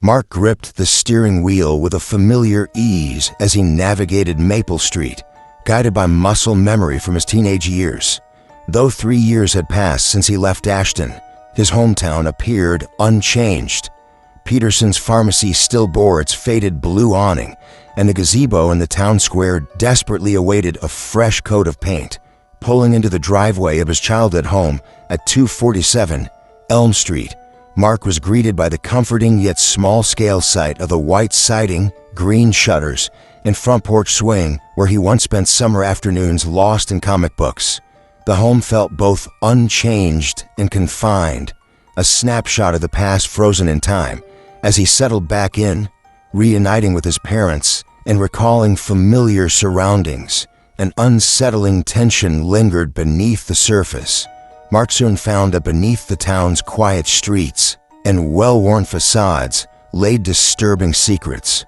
Mark gripped the steering wheel with a familiar ease as he navigated Maple Street, guided by muscle memory from his teenage years. Though 3 years had passed since he left Ashton, his hometown appeared unchanged. Peterson's pharmacy still bore its faded blue awning, and the gazebo in the town square desperately awaited a fresh coat of paint. Pulling into the driveway of his childhood home at 247 Elm Street, Mark was greeted by the comforting yet small-scale sight of the white siding, green shutters, and front porch swing where he once spent summer afternoons lost in comic books. The home felt both unchanged and confined, a snapshot of the past frozen in time. As he settled back in, reuniting with his parents and recalling familiar surroundings, an unsettling tension lingered beneath the surface. Mark soon found that beneath the town's quiet streets and well-worn facades lay disturbing secrets.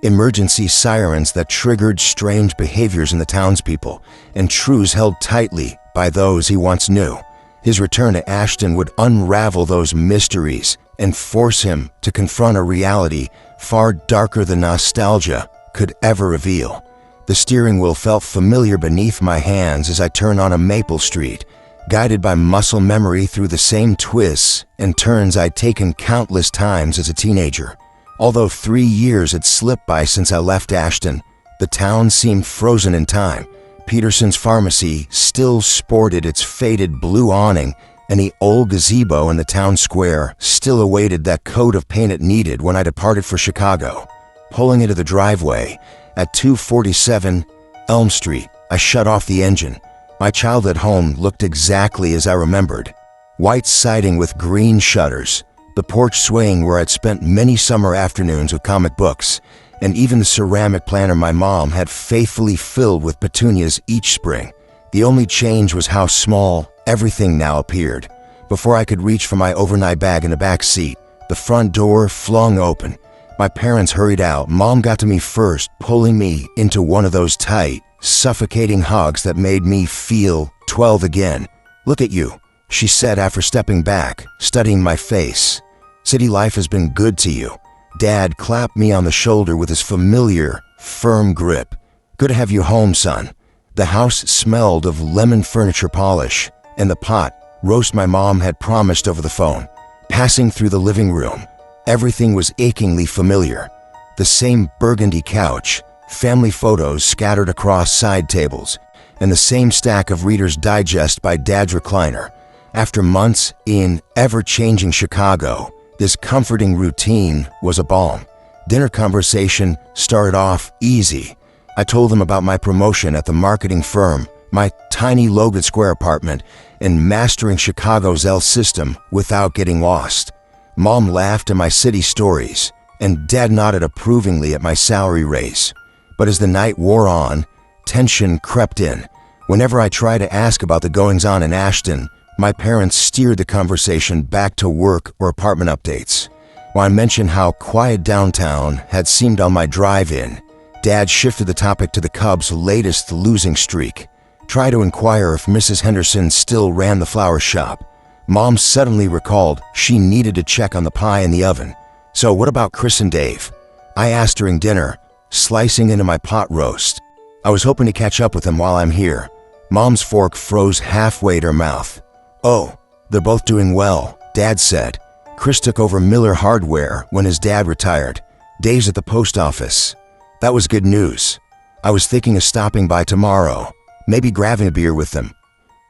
Emergency sirens that triggered strange behaviors in the townspeople, and truths held tightly by those he once knew. His return to Ashton would unravel those mysteries and force him to confront a reality far darker than nostalgia could ever reveal. The steering wheel felt familiar beneath my hands as I turned onto Maple Street, guided by muscle memory through the same twists and turns I'd taken countless times as a teenager. Although 3 years had slipped by since I left Ashton, the town seemed frozen in time. Peterson's pharmacy still sported its faded blue awning, and the old gazebo in the town square still awaited that coat of paint it needed when I departed for Chicago. Pulling into the driveway at 247 Elm Street, I shut off the engine. My childhood home looked exactly as I remembered. White siding with green shutters, the porch swing where I'd spent many summer afternoons with comic books, and even the ceramic planter my mom had faithfully filled with petunias each spring. The only change was how small everything now appeared. Before I could reach for my overnight bag in the back seat, the front door flung open. My parents hurried out. Mom got to me first, pulling me into one of those tight, suffocating hugs that made me feel 12 again. "Look at you," she said after stepping back, studying my face. "City life has been good to you." Dad clapped me on the shoulder with his familiar, firm grip. "Good to have you home, son." The house smelled of lemon furniture polish and the pot roast my mom had promised over the phone. Passing through the living room, everything was achingly familiar. The same burgundy couch, family photos scattered across side tables, and the same stack of Reader's Digest by Dad's recliner. After months in ever-changing Chicago, this comforting routine was a balm. Dinner conversation started off easy. I told them about my promotion at the marketing firm, my tiny Logan Square apartment, and mastering Chicago's L system without getting lost. Mom laughed at my city stories, and Dad nodded approvingly at my salary raise. But as the night wore on, tension crept in. Whenever I tried to ask about the goings-on in Ashton, my parents steered the conversation back to work or apartment updates. When I mentioned how quiet downtown had seemed on my drive-in, Dad shifted the topic to the Cubs' latest losing streak. Tried to inquire if Mrs. Henderson still ran the flower shop. Mom suddenly recalled she needed to check on the pie in the oven. "So what about Chris and Dave?" I asked during dinner, slicing into my pot roast. "I was hoping to catch up with them while I'm here." Mom's fork froze halfway to her mouth. "Oh, they're both doing well," Dad said. "Chris took over Miller Hardware when his dad retired. Dave's at the post office." That was good news. I was thinking of stopping by tomorrow, maybe grabbing a beer with them.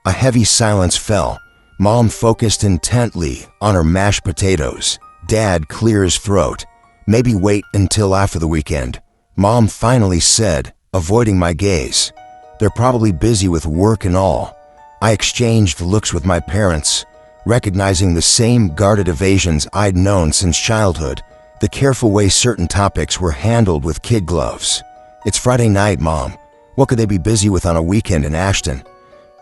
A heavy silence fell. Mom focused intently on her mashed potatoes. Dad cleared his throat. "Maybe wait until after the weekend," Mom finally said, avoiding my gaze. "They're probably busy with work and all." I exchanged looks with my parents, recognizing the same guarded evasions I'd known since childhood, the careful way certain topics were handled with kid gloves. "It's Friday night, Mom. What could they be busy with on a weekend in Ashton?"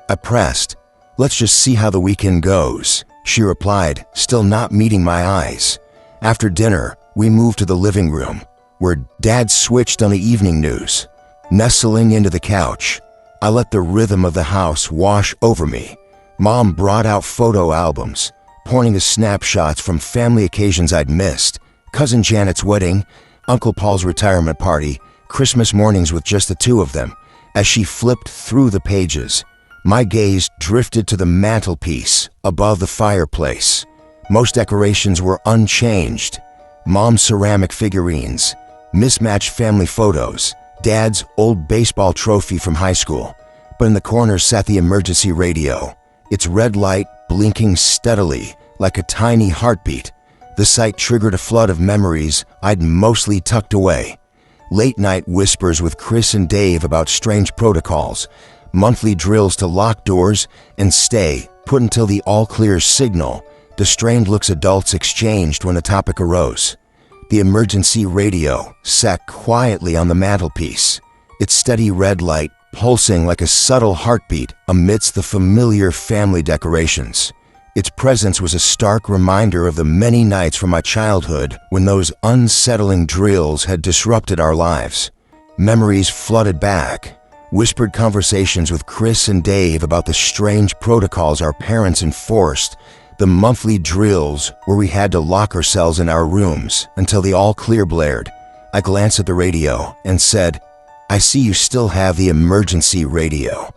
I pressed. "Let's just see how the weekend goes," she replied, still not meeting my eyes. After dinner, we moved to the living room, where Dad switched on the evening news. Nestling into the couch, I let the rhythm of the house wash over me. Mom brought out photo albums, pointing to snapshots from family occasions I'd missed, Cousin Janet's wedding, Uncle Paul's retirement party, Christmas mornings with just the two of them. As she flipped through the pages, my gaze drifted to the mantelpiece above the fireplace. Most decorations were unchanged. Mom's ceramic figurines, mismatched family photos, Dad's old baseball trophy from high school. But in the corner sat the emergency radio, its red light blinking steadily like a tiny heartbeat. The sight triggered a flood of memories I'd mostly tucked away. Late-night whispers with Chris and Dave about strange protocols, monthly drills to lock doors and stay put until the all-clear signal, the strained looks adults exchanged when the topic arose. The emergency radio sat quietly on the mantelpiece, its steady red light pulsing like a subtle heartbeat amidst the familiar family decorations. Its presence was a stark reminder of the many nights from my childhood when those unsettling drills had disrupted our lives. Memories flooded back, whispered conversations with Chris and Dave about the strange protocols our parents enforced, the monthly drills where we had to lock ourselves in our rooms until the all-clear blared. I glanced at the radio and said, "I see you still have the emergency radio."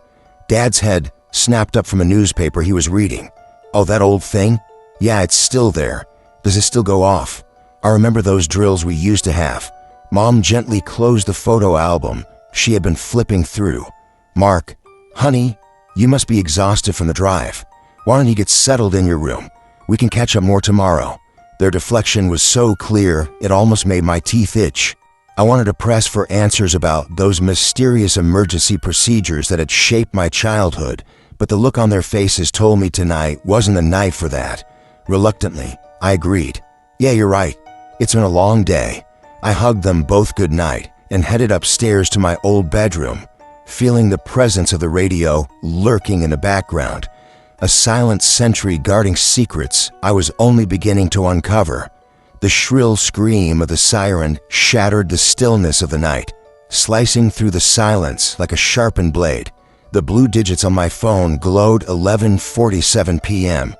Dad's head snapped up from a newspaper he was reading. "Oh, that old thing? Yeah, it's still there. Does it still go off? I remember those drills we used to have." Mom gently closed the photo album she had been flipping through. "Mark, honey, you must be exhausted from the drive. Why don't you get settled in your room? We can catch up more tomorrow." Their deflection was so clear, it almost made my teeth itch. I wanted to press for answers about those mysterious emergency procedures that had shaped my childhood, but the look on their faces told me tonight wasn't the night for that. Reluctantly, I agreed. "Yeah, you're right. It's been a long day." I hugged them both good night and headed upstairs to my old bedroom, feeling the presence of the radio lurking in the background, a silent sentry guarding secrets I was only beginning to uncover. The shrill scream of the siren shattered the stillness of the night, slicing through the silence like a sharpened blade. The blue digits on my phone glowed 11:47 p.m.,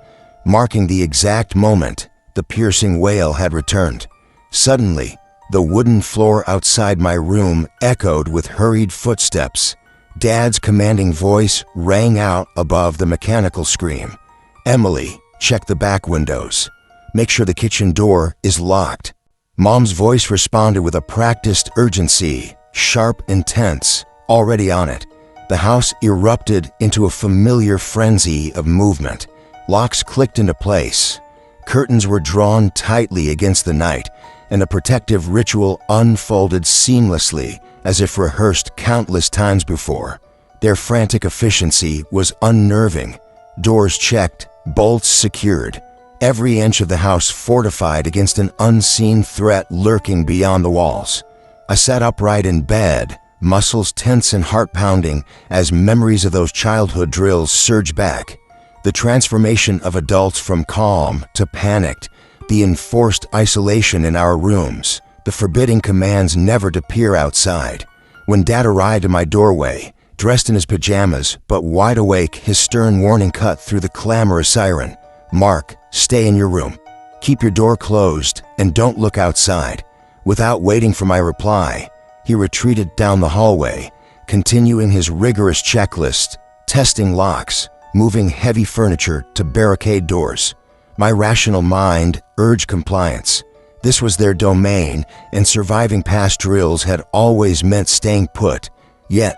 marking the exact moment the piercing wail had returned. Suddenly, the wooden floor outside my room echoed with hurried footsteps. Dad's commanding voice rang out above the mechanical scream. "Emily, check the back windows. Make sure the kitchen door is locked." Mom's voice responded with a practiced urgency, sharp and tense, already on it. The house erupted into a familiar frenzy of movement. Locks clicked into place. Curtains were drawn tightly against the night, and a protective ritual unfolded seamlessly as if rehearsed countless times before. Their frantic efficiency was unnerving. Doors checked, bolts secured, every inch of the house fortified against an unseen threat lurking beyond the walls. I sat upright in bed, muscles tense and heart pounding as memories of those childhood drills surged back. The transformation of adults from calm to panicked, the enforced isolation in our rooms, the forbidding commands never to peer outside. When Dad arrived in my doorway, dressed in his pajamas but wide awake, his stern warning cut through the clamorous siren. "Mark, stay in your room. Keep your door closed and don't look outside." Without waiting for my reply, he retreated down the hallway, continuing his rigorous checklist, testing locks, moving heavy furniture to barricade doors. My rational mind urged compliance. This was their domain, and surviving past drills had always meant staying put. Yet,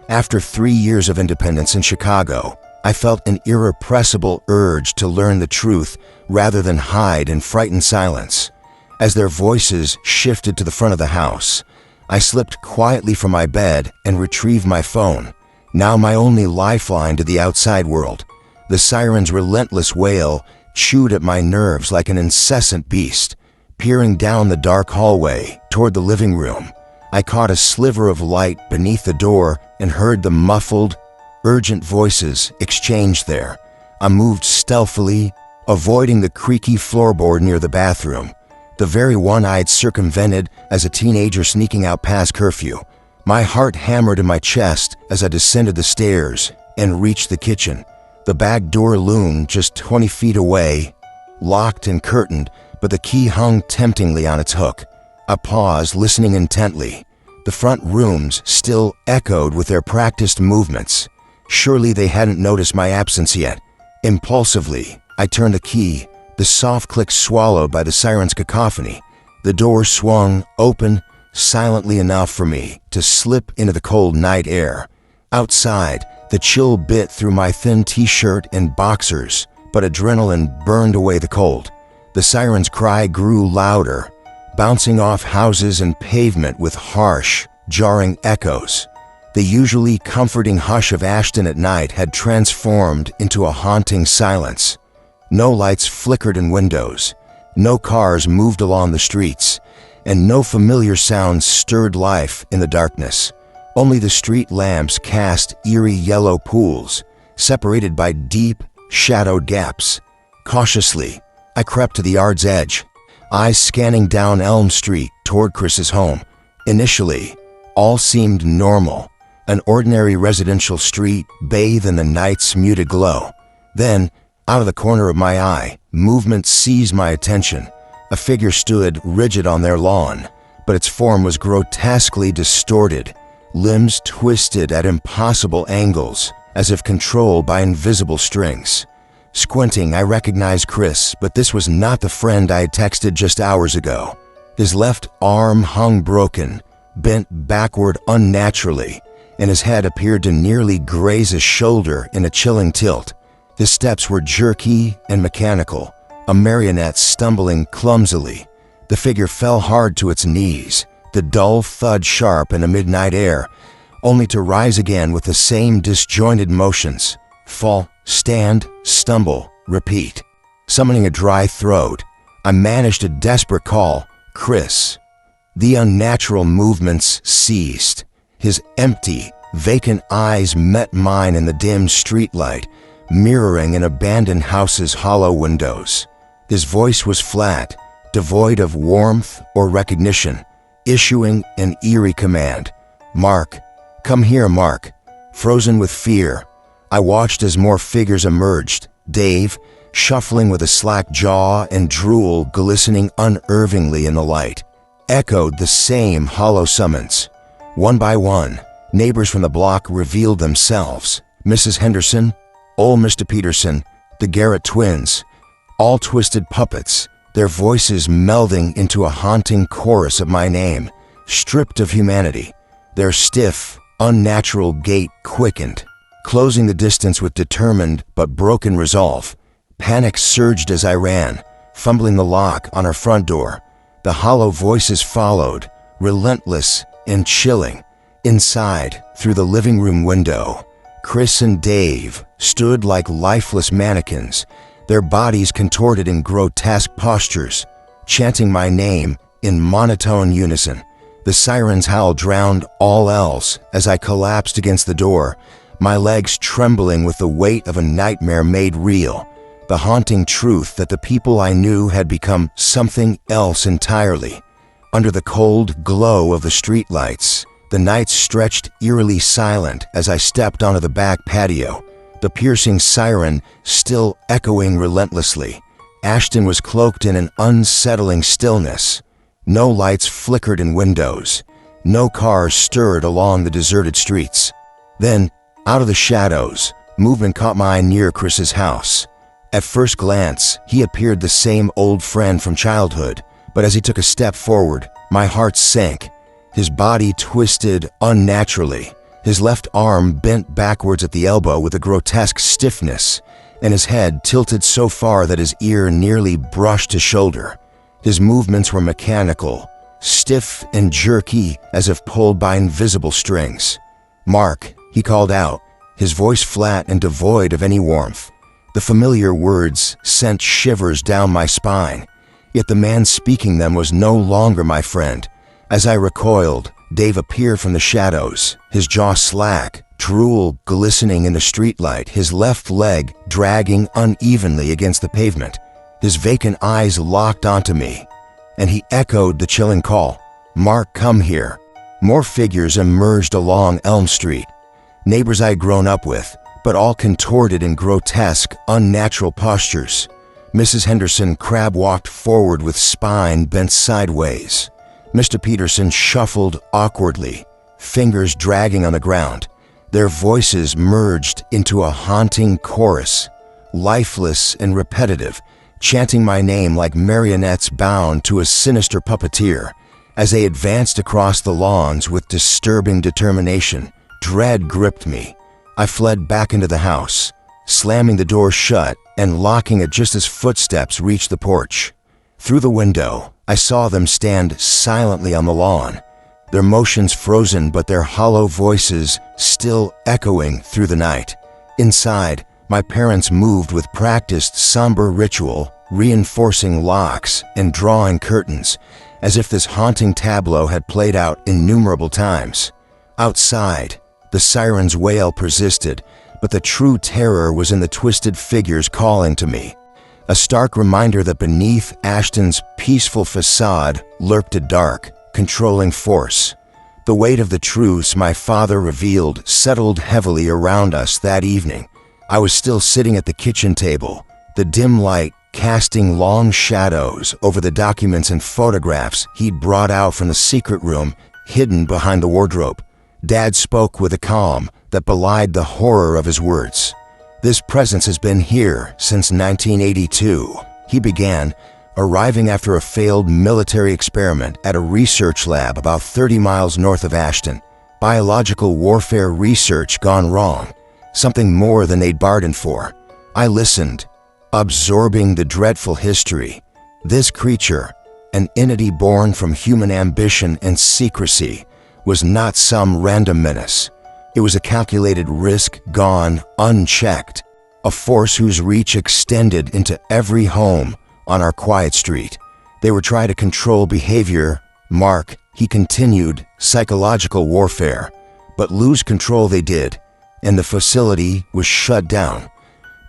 after 3 years of independence in Chicago, I felt an irrepressible urge to learn the truth rather than hide in frightened silence. As their voices shifted to the front of the house, I slipped quietly from my bed and retrieved my phone, now my only lifeline to the outside world. The siren's relentless wail chewed at my nerves like an incessant beast. Peering down the dark hallway toward the living room, I caught a sliver of light beneath the door and heard the muffled, urgent voices exchanged there. I moved stealthily, avoiding the creaky floorboard near the bathroom, the very one I had circumvented as a teenager sneaking out past curfew. My heart hammered in my chest as I descended the stairs and reached the kitchen. The back door loomed just 20 feet away, locked and curtained, but the key hung temptingly on its hook. I paused, listening intently. The front rooms still echoed with their practiced movements. Surely they hadn't noticed my absence yet. Impulsively, I turned the key, the soft click swallowed by the siren's cacophony. The door swung open, silently enough for me to slip into the cold night air. Outside, the chill bit through my thin t-shirt and boxers, but adrenaline burned away the cold. The siren's cry grew louder, bouncing off houses and pavement with harsh, jarring echoes. The usually comforting hush of Ashton at night had transformed into a haunting silence. No lights flickered in windows, no cars moved along the streets, and no familiar sounds stirred life in the darkness. Only the street lamps cast eerie yellow pools, separated by deep, shadowed gaps. Cautiously, I crept to the yard's edge, eyes scanning down Elm Street toward Chris's home. Initially, all seemed normal, an ordinary residential street bathed in the night's muted glow. Then, out of the corner of my eye, movement seized my attention. A figure stood rigid on their lawn, but its form was grotesquely distorted, limbs twisted at impossible angles, as if controlled by invisible strings. Squinting, I recognized Chris, but this was not the friend I had texted just hours ago. His left arm hung broken, bent backward unnaturally, and his head appeared to nearly graze his shoulder in a chilling tilt. His steps were jerky and mechanical, a marionette stumbling clumsily. The figure fell hard to its knees, the dull thud sharp in the midnight air, only to rise again with the same disjointed motions. Fall, stand, stumble, repeat. Summoning a dry throat, I managed a desperate call, "Chris." The unnatural movements ceased. His empty, vacant eyes met mine in the dim streetlight, mirroring an abandoned house's hollow windows. His voice was flat, devoid of warmth or recognition, issuing an eerie command. "Mark, come here, Mark." Frozen with fear, I watched as more figures emerged. Dave, shuffling with a slack jaw and drool glistening unervingly in the light, echoed the same hollow summons. One by one, neighbors from the block revealed themselves. Mrs. Henderson, old Mr. Peterson, the Garrett twins, all twisted puppets, their voices melding into a haunting chorus of my name, stripped of humanity. Their stiff, unnatural gait quickened, closing the distance with determined but broken resolve. Panic surged as I ran, fumbling the lock on our front door. The hollow voices followed, relentless and chilling. Inside, through the living room window, Chris and Dave stood like lifeless mannequins, their bodies contorted in grotesque postures, chanting my name in monotone unison. The siren's howl drowned all else as I collapsed against the door, my legs trembling with the weight of a nightmare made real, the haunting truth that the people I knew had become something else entirely. Under the cold glow of the streetlights, the night stretched eerily silent as I stepped onto the back patio, the piercing siren still echoing relentlessly. Ashton was cloaked in an unsettling stillness. No lights flickered in windows. No cars stirred along the deserted streets. Then, out of the shadows, movement caught my eye near Chris's house. At first glance, he appeared the same old friend from childhood, but as he took a step forward, my heart sank. His body twisted unnaturally, his left arm bent backwards at the elbow with a grotesque stiffness, and his head tilted so far that his ear nearly brushed his shoulder. His movements were mechanical, stiff and jerky as if pulled by invisible strings. "Mark," he called out, his voice flat and devoid of any warmth. The familiar words sent shivers down my spine, yet the man speaking them was no longer my friend. As I recoiled, Dave appeared from the shadows, his jaw slack, drool glistening in the streetlight, his left leg dragging unevenly against the pavement. His vacant eyes locked onto me, and he echoed the chilling call, "Mark, come here." More figures emerged along Elm Street, neighbors I had grown up with, but all contorted in grotesque, unnatural postures. Mrs. Henderson crab-walked forward with spine bent sideways. Mr. Peterson shuffled awkwardly, fingers dragging on the ground. Their voices merged into a haunting chorus, lifeless and repetitive, chanting my name like marionettes bound to a sinister puppeteer. As they advanced across the lawns with disturbing determination, dread gripped me. I fled back into the house, slamming the door shut and locking it just as footsteps reached the porch. Through the window, I saw them stand silently on the lawn, their motions frozen but their hollow voices still echoing through the night. Inside, my parents moved with practiced somber ritual, reinforcing locks and drawing curtains, as if this haunting tableau had played out innumerable times. Outside, the siren's wail persisted, but the true terror was in the twisted figures calling to me. A stark reminder that beneath Ashton's peaceful facade lurked a dark, controlling force. The weight of the truths my father revealed settled heavily around us that evening. I was still sitting at the kitchen table, the dim light casting long shadows over the documents and photographs he'd brought out from the secret room hidden behind the wardrobe. Dad spoke with a calm that belied the horror of his words. "This presence has been here since 1982, he began, arriving after a failed military experiment at a research lab about 30 miles north of Ashton. Biological warfare research gone wrong, something more than they'd bargained for. I listened, absorbing the dreadful history. This creature, an entity born from human ambition and secrecy, was not some random menace. It was a calculated risk gone unchecked, a force whose reach extended into every home on our quiet street. They were trying to control behavior, Mark, he continued, psychological warfare. But lose control they did, and the facility was shut down.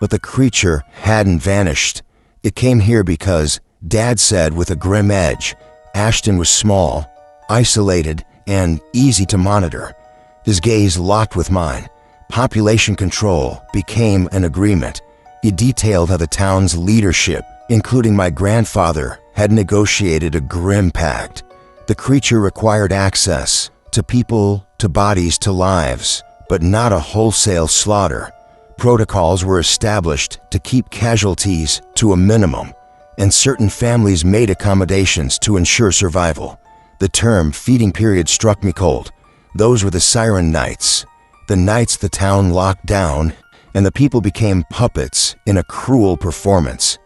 But the creature hadn't vanished. It came here because, Dad said with a grim edge, Ashton was small, isolated, and easy to monitor. His gaze locked with mine. Population control became an agreement. He detailed how the town's leadership, including my grandfather, had negotiated a grim pact. The creature required access to people, to bodies, to lives, but not a wholesale slaughter. Protocols were established to keep casualties to a minimum, and certain families made accommodations to ensure survival. The term feeding period struck me cold. Those were the Siren nights, the nights the town locked down, and the people became puppets in a cruel performance.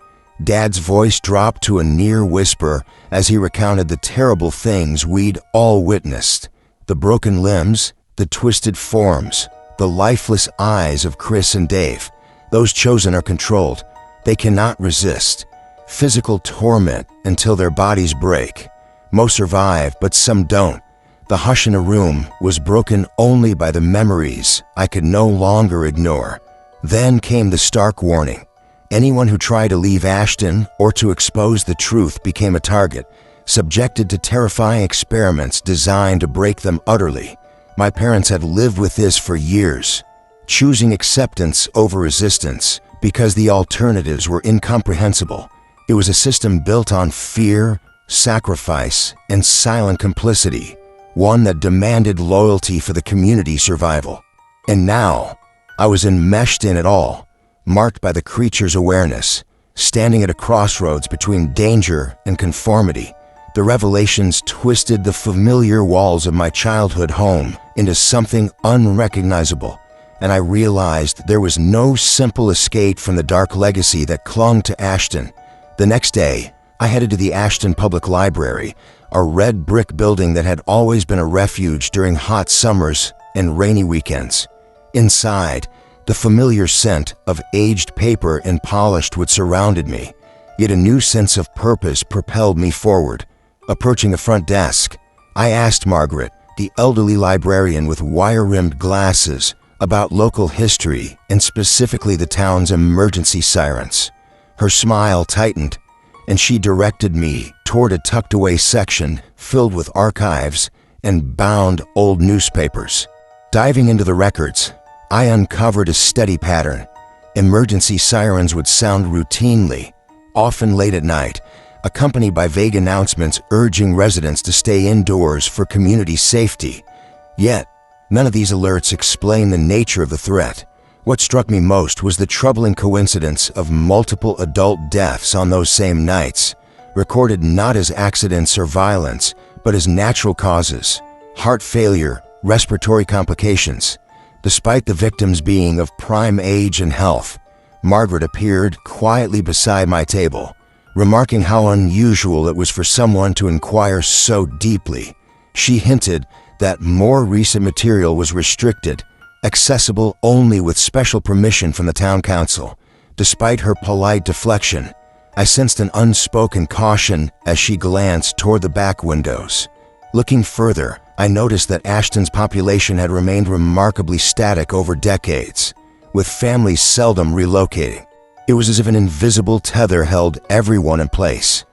Dad's voice dropped to a near whisper as he recounted the terrible things we'd all witnessed. The broken limbs, the twisted forms, the lifeless eyes of Chris and Dave. Those chosen are controlled. They cannot resist. Physical torment until their bodies break. Most survive, but some don't. The hush in a room was broken only by the memories I could no longer ignore. Then came the stark warning. Anyone who tried to leave Ashton or to expose the truth became a target, subjected to terrifying experiments designed to break them utterly. My parents had lived with this for years, choosing acceptance over resistance because the alternatives were incomprehensible. It was a system built on fear, sacrifice, and silent complicity, one that demanded loyalty for the community's survival. And now, I was enmeshed in it all, marked by the creature's awareness, standing at a crossroads between danger and conformity. The revelations twisted the familiar walls of my childhood home into something unrecognizable, and I realized there was no simple escape from the dark legacy that clung to Ashton. The next day, I headed to the Ashton Public Library, a red brick building that had always been a refuge during hot summers and rainy weekends. Inside, the familiar scent of aged paper and polished wood surrounded me, yet a new sense of purpose propelled me forward. Approaching the front desk, I asked Margaret, the elderly librarian with wire-rimmed glasses, about local history and specifically the town's emergency sirens. Her smile tightened, and she directed me toward a tucked-away section filled with archives and bound old newspapers. Diving into the records, I uncovered a steady pattern. Emergency sirens would sound routinely, often late at night, accompanied by vague announcements urging residents to stay indoors for community safety. Yet, none of these alerts explain the nature of the threat. What struck me most was the troubling coincidence of multiple adult deaths on those same nights, recorded not as accidents or violence, but as natural causes: heart failure, respiratory complications. Despite the victims being of prime age and health, Margaret appeared quietly beside my table, remarking how unusual it was for someone to inquire so deeply. She hinted that more recent material was restricted, accessible only with special permission from the town council. Despite her polite deflection, I sensed an unspoken caution as she glanced toward the back windows. Looking further, I noticed that Ashton's population had remained remarkably static over decades, with families seldom relocating. It was as if an invisible tether held everyone in place.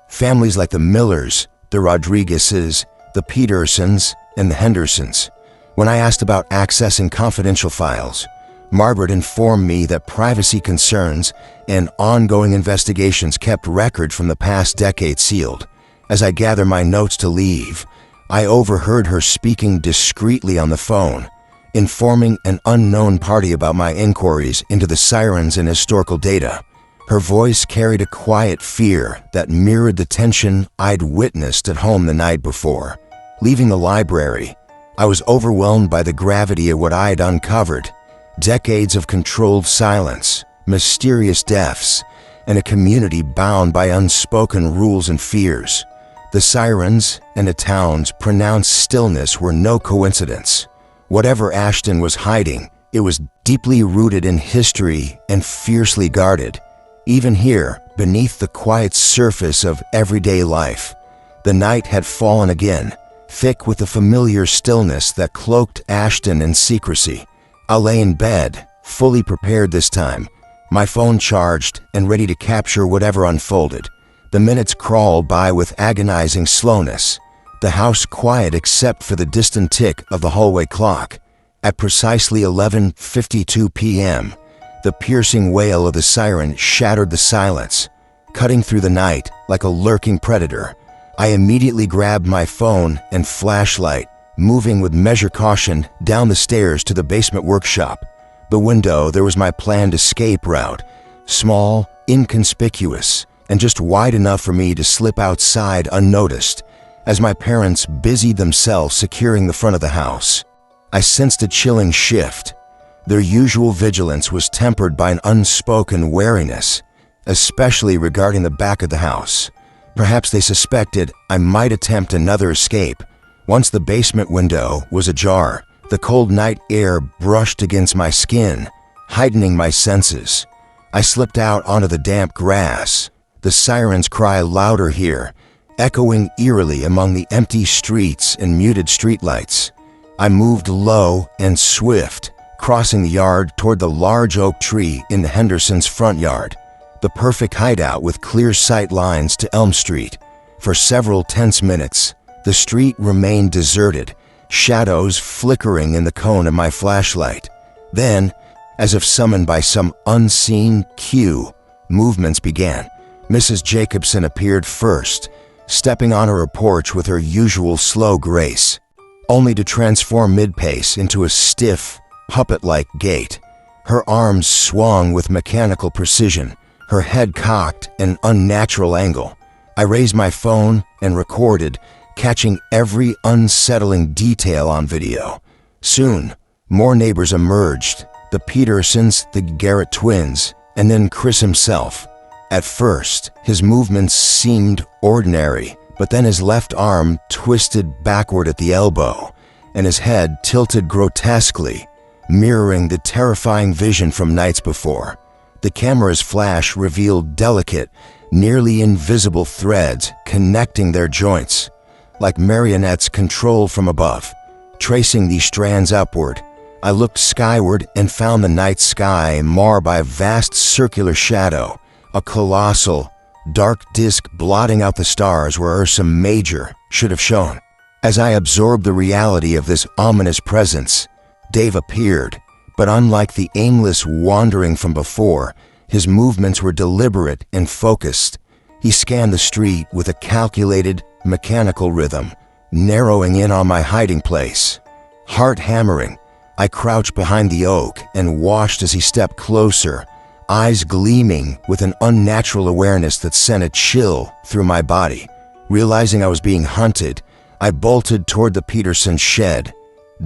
Families like the Millers, the Rodriguezes, the Petersons, and the Hendersons. When I asked about accessing confidential files, Margaret informed me that privacy concerns and ongoing investigations kept record from the past decade sealed. As I gathered my notes to leave, I overheard her speaking discreetly on the phone, informing an unknown party about my inquiries into the sirens and historical data. Her voice carried a quiet fear that mirrored the tension I'd witnessed at home the night before. Leaving the library, I was overwhelmed by the gravity of what I'd uncovered: decades of controlled silence, mysterious deaths, and a community bound by unspoken rules and fears. The sirens and the town's pronounced stillness were no coincidence. Whatever Ashton was hiding, it was deeply rooted in history and fiercely guarded. Even here, beneath the quiet surface of everyday life, the night had fallen again, thick with the familiar stillness that cloaked Ashton in secrecy. I lay in bed, fully prepared this time, my phone charged and ready to capture whatever unfolded. The minutes crawled by with agonizing slowness, the house quiet except for the distant tick of the hallway clock. At precisely 11:52 p.m., the piercing wail of the siren shattered the silence, cutting through the night like a lurking predator. I immediately grabbed my phone and flashlight, moving with measured caution down the stairs to the basement workshop. The window, there was my planned escape route, small, inconspicuous, and just wide enough for me to slip outside unnoticed, as my parents busied themselves securing the front of the house. I sensed a chilling shift. Their usual vigilance was tempered by an unspoken wariness, especially regarding the back of the house. Perhaps they suspected I might attempt another escape. Once the basement window was ajar, the cold night air brushed against my skin, heightening my senses. I slipped out onto the damp grass, the siren's cry louder here, echoing eerily among the empty streets and muted streetlights. I moved low and swift, crossing the yard toward the large oak tree in the Hendersons' front yard, the perfect hideout with clear sight lines to Elm Street. For several tense minutes, the street remained deserted, shadows flickering in the cone of my flashlight. Then, as if summoned by some unseen cue, movements began. Mrs. Jacobson appeared first, stepping on her porch with her usual slow grace, only to transform mid-pace into a stiff, puppet-like gait. Her arms swung with mechanical precision, her head cocked at an unnatural angle. I raised my phone and recorded, catching every unsettling detail on video. Soon, more neighbors emerged: the Petersons, the Garrett twins, and then Chris himself. At first, his movements seemed ordinary, but then his left arm twisted backward at the elbow, and his head tilted grotesquely, mirroring the terrifying vision from nights before. The camera's flash revealed delicate, nearly invisible threads connecting their joints, like marionettes controlled from above. Tracing these strands upward, I looked skyward and found the night sky marred by a vast circular shadow, a colossal, dark disk blotting out the stars where Ursa Major should have shone. As I absorbed the reality of this ominous presence, Dave appeared, but unlike the aimless wandering from before, His movements were deliberate and focused. He scanned the street with a calculated, mechanical rhythm, narrowing in on my hiding place. Heart hammering, I crouched behind the oak and watched as he stepped closer, eyes gleaming with an unnatural awareness that sent a chill through my body. Realizing I was being hunted, I bolted toward the Peterson shed.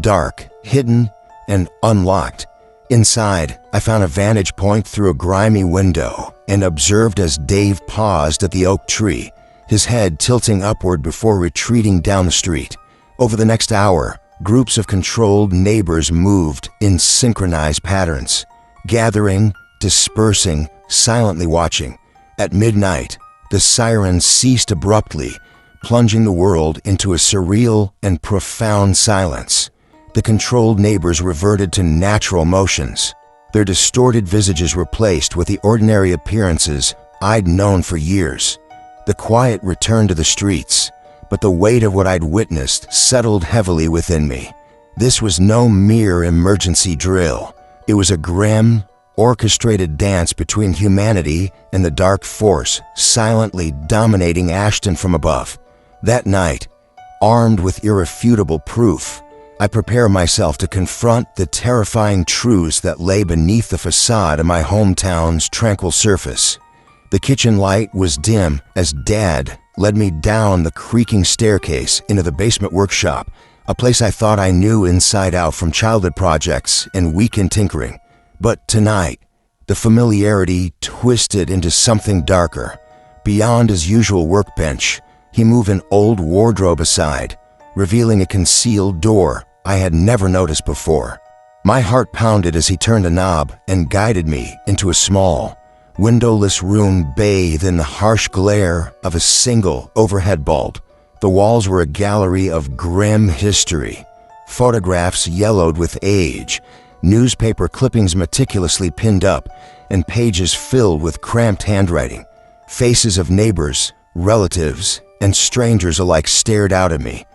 Dark, hidden, and unlocked. Inside, I found a vantage point through a grimy window and observed as Dave paused at the oak tree, his head tilting upward before retreating down the street. Over the next hour, groups of controlled neighbors moved in synchronized patterns, gathering, dispersing, silently watching. At midnight, the siren ceased abruptly, plunging the world into a surreal and profound silence. The controlled neighbors reverted to natural motions, their distorted visages replaced with the ordinary appearances I'd known for years. The quiet returned to the streets, but the weight of what I'd witnessed settled heavily within me. This was no mere emergency drill. It was a grim, orchestrated dance between humanity and the dark force silently dominating Ashton from above. That night, armed with irrefutable proof, I prepared myself to confront the terrifying truths that lay beneath the facade of my hometown's tranquil surface. The kitchen light was dim as Dad led me down the creaking staircase into the basement workshop, a place I thought I knew inside out from childhood projects and weekend tinkering. But tonight, the familiarity twisted into something darker. Beyond his usual workbench, he moved an old wardrobe aside, revealing a concealed door I had never noticed before. My heart pounded as he turned a knob and guided me into a small, windowless room bathed in the harsh glare of a single overhead bulb. The walls were a gallery of grim history, photographs yellowed with age, newspaper clippings meticulously pinned up, and pages filled with cramped handwriting. Faces of neighbors, relatives, and strangers alike stared out at me.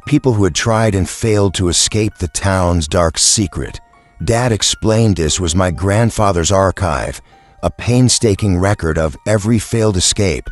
People who had tried and failed to escape the town's dark secret. Dad explained this was my grandfather's archive, a painstaking record of every failed escape,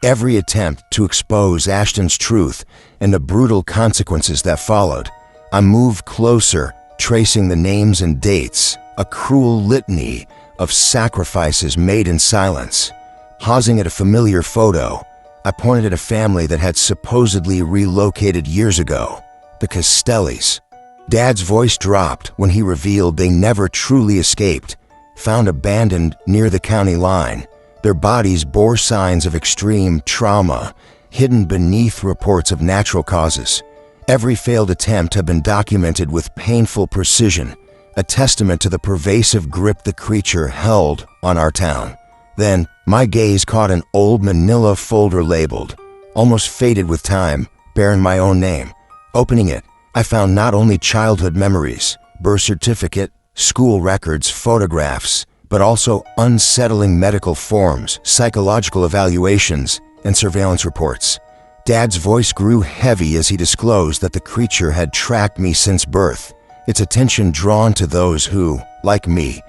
every attempt to expose Ashton's truth, and the brutal consequences that followed. I moved closer, tracing the names and dates, a cruel litany of sacrifices made in silence. Pausing at a familiar photo, I pointed at a family that had supposedly relocated years ago, the Castellis. Dad's voice dropped when he revealed they never truly escaped, found abandoned near the county line. Their bodies bore signs of extreme trauma, hidden beneath reports of natural causes. Every failed attempt had been documented with painful precision, a testament to the pervasive grip the creature held on our town. Then, my gaze caught an old manila folder labeled, almost faded with time, bearing my own name. Opening it, I found not only childhood memories, birth certificate, school records, photographs, but also unsettling medical forms, psychological evaluations, and surveillance reports. Dad's voice grew heavy as he disclosed that the creature had tracked me since birth, its attention drawn to those who, like me,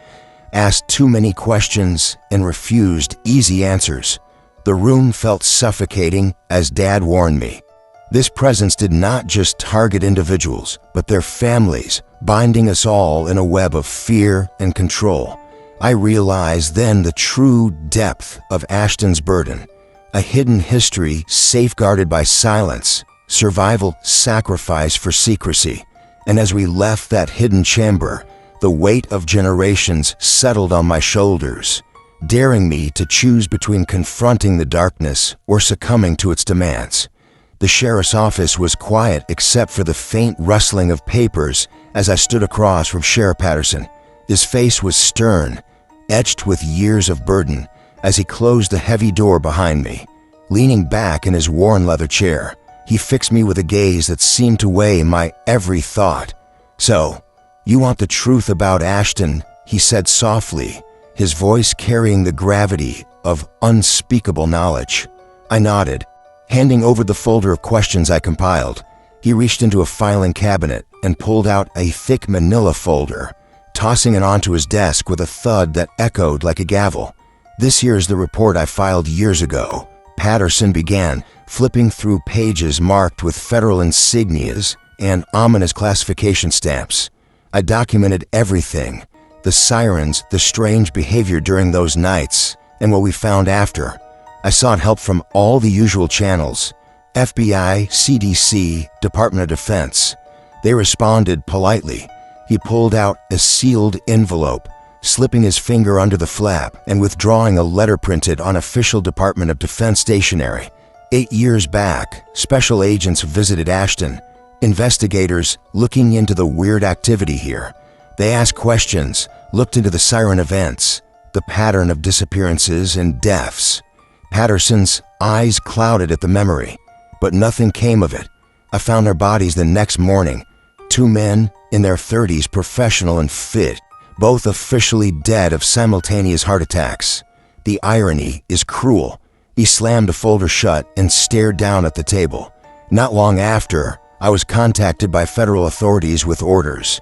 asked too many questions and refused easy answers. The room felt suffocating as Dad warned me. This presence did not just target individuals, but their families, binding us all in a web of fear and control. I realized then the true depth of Ashton's burden, a hidden history safeguarded by silence, survival sacrificed for secrecy. And as we left that hidden chamber, the weight of generations settled on my shoulders, daring me to choose between confronting the darkness or succumbing to its demands. The sheriff's office was quiet except for the faint rustling of papers as I stood across from Sheriff Patterson. His face was stern, etched with years of burden, as he closed the heavy door behind me. Leaning back in his worn leather chair, he fixed me with a gaze that seemed to weigh my every thought. "So, you want the truth about Ashton?" he said softly, his voice carrying the gravity of unspeakable knowledge. I nodded. Handing over the folder of questions I compiled, he reached into a filing cabinet and pulled out a thick manila folder, tossing it onto his desk with a thud that echoed like a gavel. This here is the report I filed years ago. Patterson began, flipping through pages marked with federal insignias and ominous classification stamps. I documented everything. The sirens, the strange behavior during those nights, and what we found after. I sought help from all the usual channels: FBI, CDC, Department of Defense. They responded politely. He pulled out a sealed envelope, slipping his finger under the flap and withdrawing a letter printed on official Department of Defense stationery. 8 years back, special agents visited Ashton, investigators looking into the weird activity here. They asked questions, looked into the siren events, the pattern of disappearances and deaths. Patterson's eyes clouded at the memory, but nothing came of it. I found their bodies the next morning. 2 men in their 30s, professional and fit, both officially dead of simultaneous heart attacks. The irony is cruel. He slammed a folder shut and stared down at the table. Not long after, I was contacted by federal authorities with orders.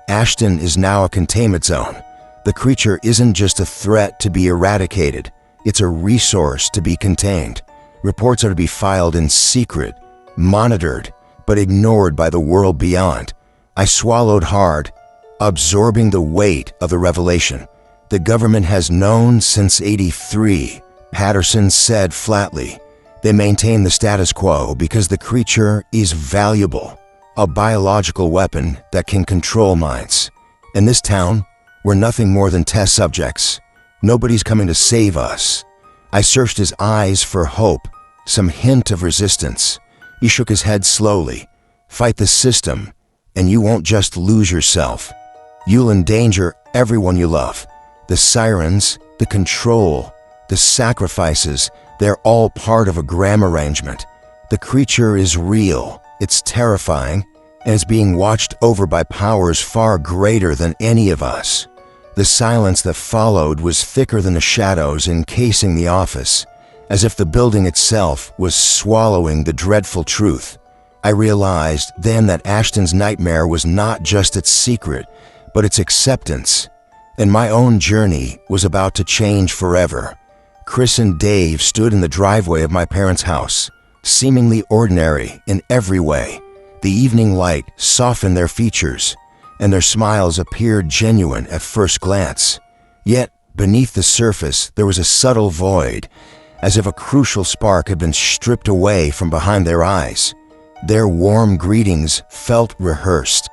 Ashton is now a containment zone. The creature isn't just a threat to be eradicated, it's a resource to be contained. Reports are to be filed in secret, monitored, but ignored by the world beyond. I swallowed hard, absorbing the weight of the revelation. The government has known since '83, Patterson said flatly. They maintain the status quo because the creature is valuable, a biological weapon that can control minds. In this town, we're nothing more than test subjects. Nobody's coming to save us. I searched his eyes for hope, some hint of resistance. He shook his head slowly. Fight the system, and you won't just lose yourself. You'll endanger everyone you love. The sirens, the control, the sacrifices, they're all part of a gram arrangement. The creature is real, it's terrifying, and it's being watched over by powers far greater than any of us. The silence that followed was thicker than the shadows encasing the office, as if the building itself was swallowing the dreadful truth. I realized then that Ashton's nightmare was not just its secret, but its acceptance, and my own journey was about to change forever. Chris and Dave stood in the driveway of my parents' house, seemingly ordinary in every way. The evening light softened their features, and their smiles appeared genuine at first glance. Yet, beneath the surface, there was a subtle void, as if a crucial spark had been stripped away from behind their eyes. Their warm greetings felt rehearsed,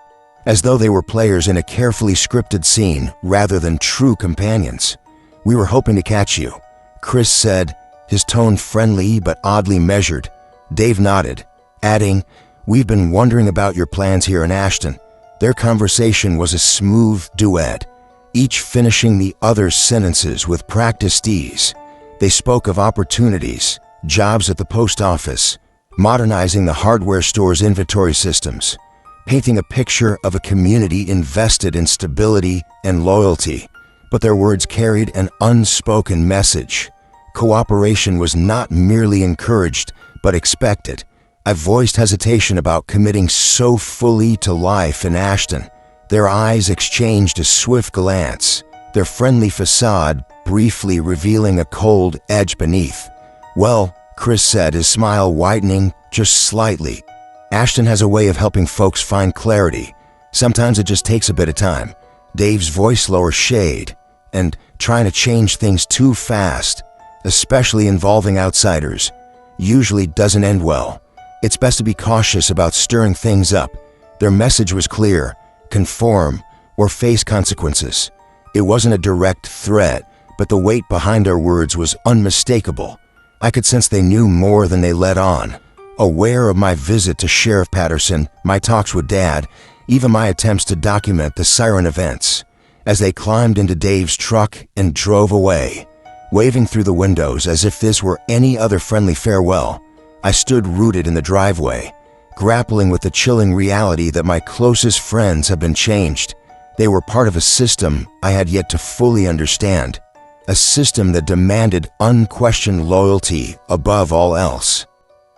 as though they were players in a carefully scripted scene rather than true companions. "We were hoping to catch you," Chris said, his tone friendly but oddly measured. Dave nodded, adding, "We've been wondering about your plans here in Ashton." Their conversation was a smooth duet, each finishing the other's sentences with practiced ease. They spoke of opportunities, jobs at the post office, modernizing the hardware store's inventory systems, painting a picture of a community invested in stability and loyalty. But their words carried an unspoken message. Cooperation was not merely encouraged, but expected. I voiced hesitation about committing so fully to life in Ashton. Their eyes exchanged a swift glance, their friendly facade briefly revealing a cold edge beneath. "Well," Chris said, his smile widening just slightly, "Ashton has a way of helping folks find clarity. Sometimes it just takes a bit of time." Dave's voice lowered shade, and trying to change things too fast, especially involving outsiders, usually doesn't end well. It's best to be cautious about stirring things up. Their message was clear: conform or face consequences. It wasn't a direct threat, but the weight behind their words was unmistakable. I could sense they knew more than they let on. Aware of my visit to Sheriff Patterson, my talks with Dad, even my attempts to document the siren events. As they climbed into Dave's truck and drove away, waving through the windows as if this were any other friendly farewell, I stood rooted in the driveway, grappling with the chilling reality that my closest friends had been changed. They were part of a system I had yet to fully understand, a system that demanded unquestioned loyalty above all else.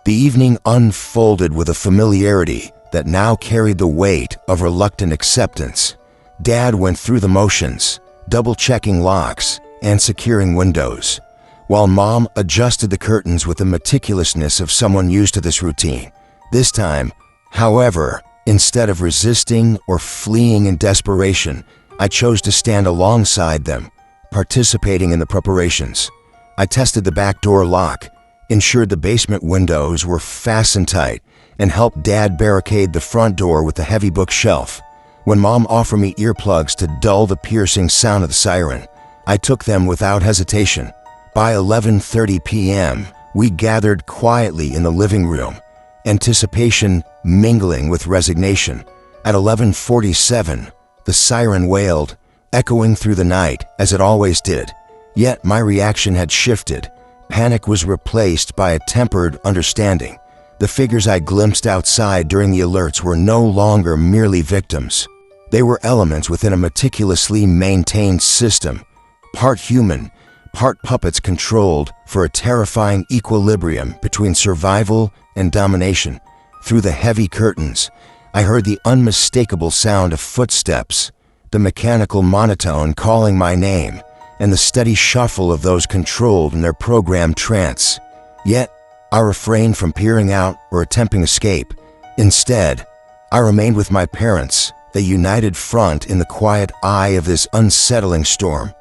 The evening unfolded with a familiarity that now carried the weight of reluctant acceptance. Dad went through the motions, double-checking locks, and securing windows, while Mom adjusted the curtains with the meticulousness of someone used to this routine. This time, however, instead of resisting or fleeing in desperation, I chose to stand alongside them, participating in the preparations. I tested the back door lock, ensured the basement windows were fastened tight, and helped Dad barricade the front door with the heavy bookshelf. When Mom offered me earplugs to dull the piercing sound of the siren, I took them without hesitation. By 11:30 p.m., we gathered quietly in the living room, anticipation mingling with resignation. At 11:47, the siren wailed, echoing through the night as it always did. Yet my reaction had shifted. Panic was replaced by a tempered understanding. The figures I glimpsed outside during the alerts were no longer merely victims. They were elements within a meticulously maintained system, part human, part puppets controlled for a terrifying equilibrium between survival and domination. Through the heavy curtains, I heard the unmistakable sound of footsteps, the mechanical monotone calling my name, and the steady shuffle of those controlled in their programmed trance. Yet, I refrained from peering out or attempting escape. Instead, I remained with my parents, the united front in the quiet eye of this unsettling storm,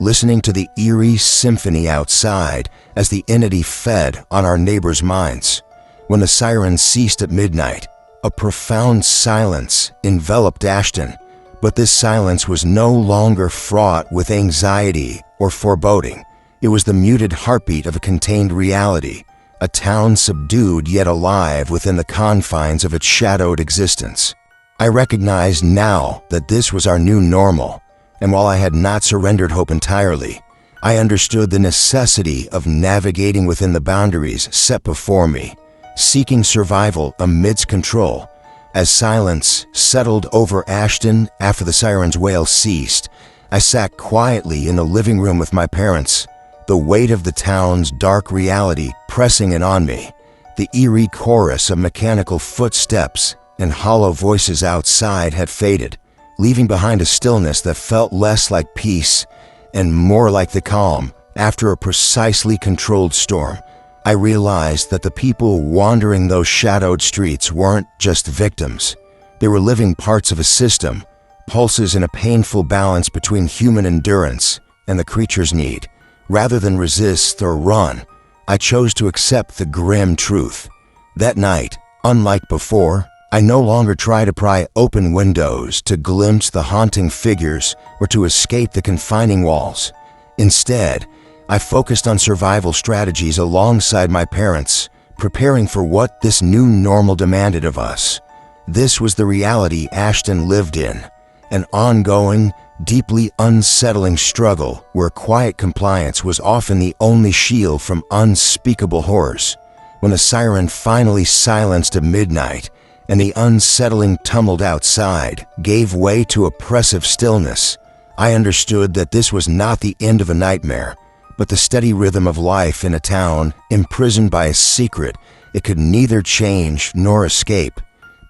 listening to the eerie symphony outside as the entity fed on our neighbors' minds. When the siren ceased at midnight, a profound silence enveloped Ashton, but this silence was no longer fraught with anxiety or foreboding. It was the muted heartbeat of a contained reality, a town subdued yet alive within the confines of its shadowed existence. I recognized now that this was our new normal, and while I had not surrendered hope entirely, I understood the necessity of navigating within the boundaries set before me, seeking survival amidst control. As silence settled over Ashton after the siren's wail ceased, I sat quietly in the living room with my parents, the weight of the town's dark reality pressing in on me. The eerie chorus of mechanical footsteps and hollow voices outside had faded, leaving behind a stillness that felt less like peace and more like the calm after a precisely controlled storm. I realized that the people wandering those shadowed streets weren't just victims. They were living parts of a system, pulses in a painful balance between human endurance and the creature's need. Rather than resist or run, I chose to accept the grim truth. That night, unlike before, I no longer tried to pry open windows to glimpse the haunting figures or to escape the confining walls. Instead, I focused on survival strategies alongside my parents, preparing for what this new normal demanded of us. This was the reality Ashton lived in, an ongoing, deeply unsettling struggle where quiet compliance was often the only shield from unspeakable horrors. When the siren finally silenced at midnight and the unsettling tumult outside gave way to oppressive stillness, I understood that this was not the end of a nightmare, but the steady rhythm of life in a town imprisoned by a secret it could neither change nor escape.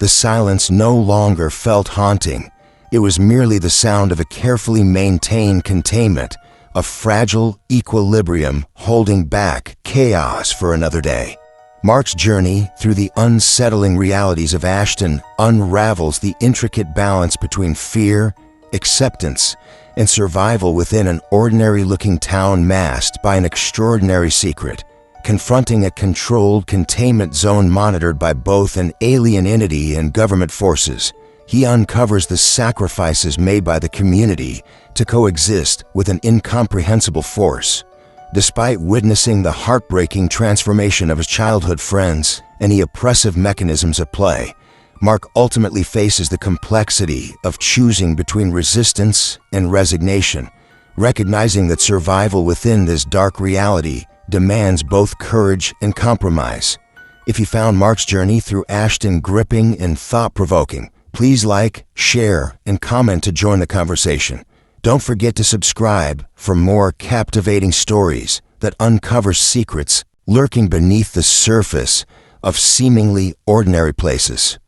The silence no longer felt haunting. It was merely the sound of a carefully maintained containment, a fragile equilibrium holding back chaos for another day. Mark's journey through the unsettling realities of Ashton unravels the intricate balance between fear, acceptance, and survival within an ordinary-looking town masked by an extraordinary secret. Confronting a controlled containment zone monitored by both an alien entity and government forces, he uncovers the sacrifices made by the community to coexist with an incomprehensible force. Despite witnessing the heartbreaking transformation of his childhood friends and the oppressive mechanisms at play, Mark ultimately faces the complexity of choosing between resistance and resignation, recognizing that survival within this dark reality demands both courage and compromise. If you found Mark's journey through Ashton gripping and thought-provoking, please like, share, and comment to join the conversation. Don't forget to subscribe for more captivating stories that uncover secrets lurking beneath the surface of seemingly ordinary places.